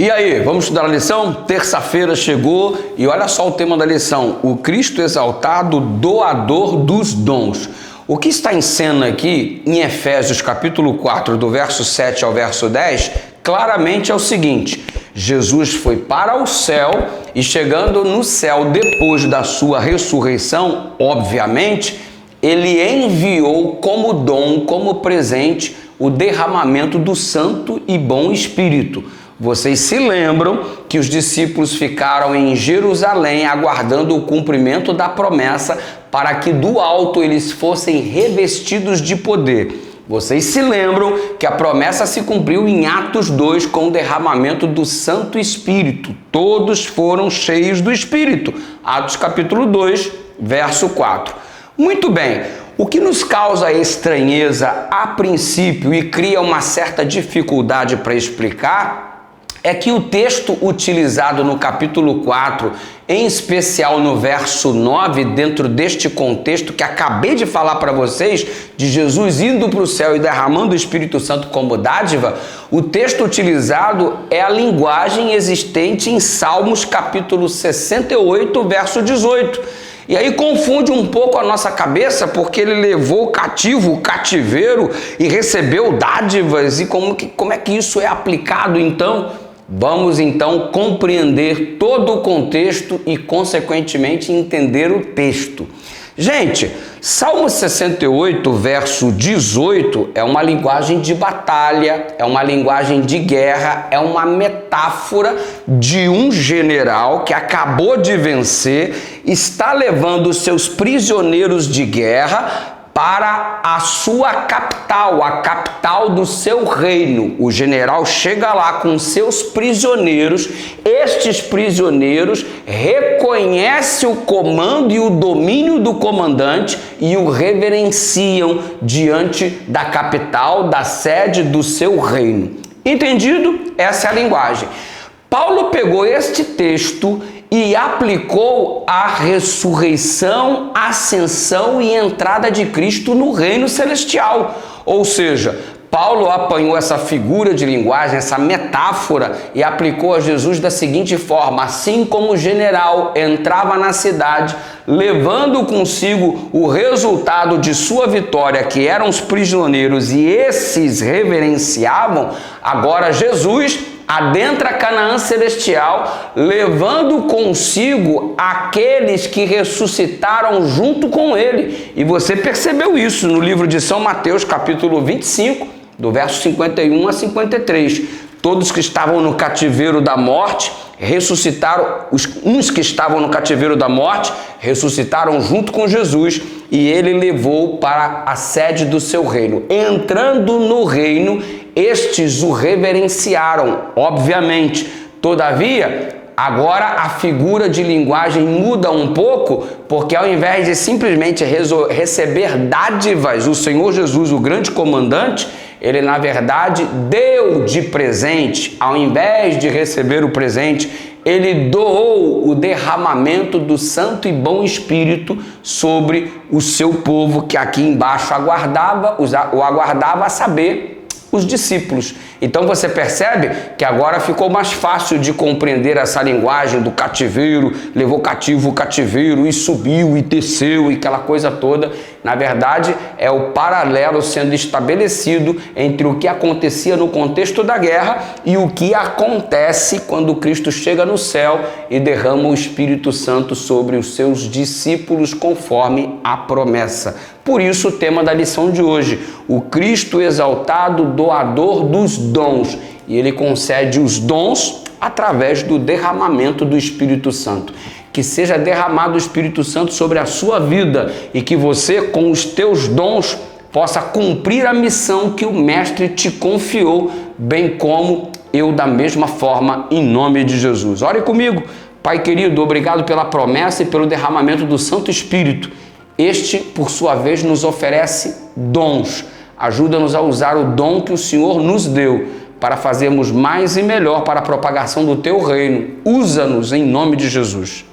E aí, vamos estudar a lição? Terça-feira chegou e olha só o tema da lição: o Cristo exaltado, doador dos dons. O que está em cena aqui em Efésios capítulo 4, do verso 7 ao verso 10, claramente é o seguinte: Jesus foi para o céu e chegando no céu depois da sua ressurreição, obviamente, ele enviou como dom, como presente, o derramamento do Santo e Bom Espírito. Vocês se lembram que os discípulos ficaram em Jerusalém aguardando o cumprimento da promessa para que do alto eles fossem revestidos de poder. Vocês se lembram que a promessa se cumpriu em Atos 2 com o derramamento do Santo Espírito. Todos foram cheios do Espírito. Atos capítulo 2, verso 4. Muito bem. O que nos causa estranheza a princípio e cria uma certa dificuldade para explicar é que o texto utilizado no capítulo 4, em especial no verso 9, dentro deste contexto que acabei de falar para vocês, de Jesus indo para o céu e derramando o Espírito Santo como dádiva, o texto utilizado é a linguagem existente em Salmos capítulo 68, verso 18. E aí confunde um pouco a nossa cabeça, porque ele levou cativo o cativeiro e recebeu dádivas. E como é que isso é aplicado então? Vamos então compreender todo o contexto e consequentemente entender o texto. Gente, Salmo 68, verso 18 é uma linguagem de batalha, é uma linguagem de guerra, é uma metáfora de um general que acabou de vencer, está levando os seus prisioneiros de guerra para a sua capital, a capital do seu reino. O general chega lá com seus prisioneiros, estes prisioneiros reconhecem o comando e o domínio do comandante e o reverenciam diante da capital, da sede do seu reino. Entendido? Essa é a linguagem. Paulo pegou este texto e aplicou a ressurreição, ascensão e entrada de Cristo no reino celestial. Ou seja, Paulo apanhou essa figura de linguagem, essa metáfora e aplicou a Jesus da seguinte forma: assim como o general entrava na cidade, levando consigo o resultado de sua vitória, que eram os prisioneiros, e esses reverenciavam, agora Jesus adentra Canaã celestial, levando consigo aqueles que ressuscitaram junto com ele. E você percebeu isso no livro de São Mateus, capítulo 25, do verso 51 a 53. Todos que estavam no cativeiro da morte ressuscitaram, uns que estavam no cativeiro da morte ressuscitaram junto com Jesus e ele levou para a sede do seu reino. Entrando no reino, estes o reverenciaram, obviamente. Todavia, agora a figura de linguagem muda um pouco, porque ao invés de simplesmente receber dádivas, o Senhor Jesus, o grande comandante, ele na verdade deu de presente. Ao invés de receber o presente, ele doou o derramamento do Santo e Bom Espírito sobre o seu povo que aqui embaixo o aguardava, a saber, os discípulos. Então você percebe que agora ficou mais fácil de compreender essa linguagem do cativeiro, levou cativo o cativeiro e subiu e desceu e aquela coisa toda. Na verdade, é o paralelo sendo estabelecido entre o que acontecia no contexto da guerra e o que acontece quando Cristo chega no céu e derrama o Espírito Santo sobre os seus discípulos conforme a promessa. Por isso o tema da lição de hoje: o Cristo exaltado, doador dos dons. E ele concede os dons através do derramamento do Espírito Santo. Que seja derramado o Espírito Santo sobre a sua vida e que você, com os teus dons, possa cumprir a missão que o Mestre te confiou, bem como eu da mesma forma, em nome de Jesus. Ore comigo. Pai querido, obrigado pela promessa e pelo derramamento do Santo Espírito. Este, por sua vez, nos oferece dons. Ajuda-nos a usar o dom que o Senhor nos deu para fazermos mais e melhor para a propagação do teu reino. Usa-nos em nome de Jesus.